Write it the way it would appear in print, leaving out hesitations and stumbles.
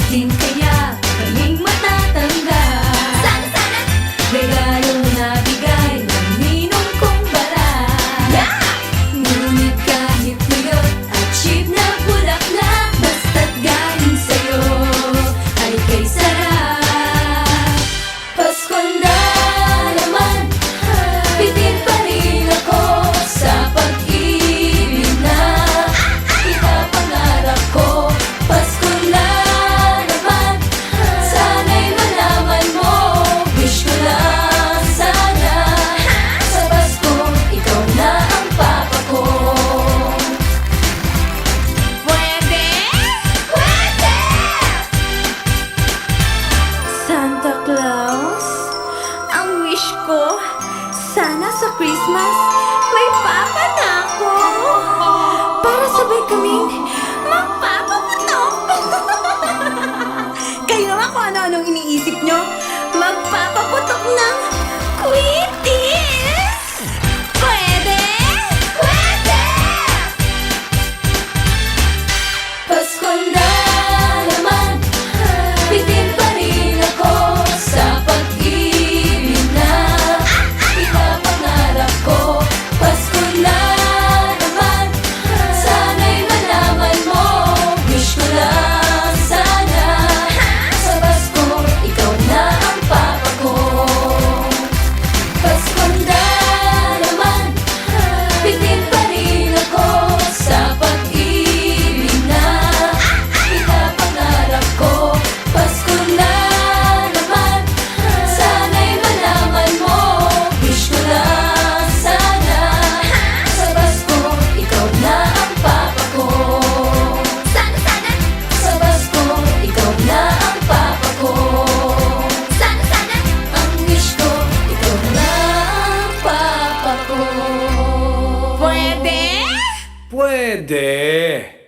din kaya kaming matatanggap. Sana, sana! Regalong nabigay ng ninong kong balat. Yeah! Ngunit kahit tuyot at cheap na bulaklak, basta't galing sa'yo ay kay sarap. Pasko na naman, bitin pa rin ako sa pag-ibig na pinapangarap ko. Pasko na naman, sana'y malaman mo, wish ko lang sana sa Pasko, ikaw na ang papa ko. Pwede? Pwede! Santa Claus, ang wish ko, sana sa Christmas may papa na ako para sabay kaming magpapaputok. Kayo naman kung ano-anong iniisip nyo, magpapaputok ng kwitis. Pwede? Pwede! Pasko na naman, bitin pa rin ako sa pag-ibig na pinapangarap ko. Pasko na naman, sana'y malaman mo, wish ko lang sana sa Pasko, ikaw na ang papa ko. Pasko na naman, bitin pa rin ako sa pag-ibig na pinapangarap ko. Pasko na naman, sana'y malaman mo, wish ko lang sana sa Pasko, ikaw na ang papa ko. Sana, sana! Sa Pasko, ikaw na ang papa ko. Sana, sana! Ang wish ko, ikaw na ang papa ko. Pwede? Pwede!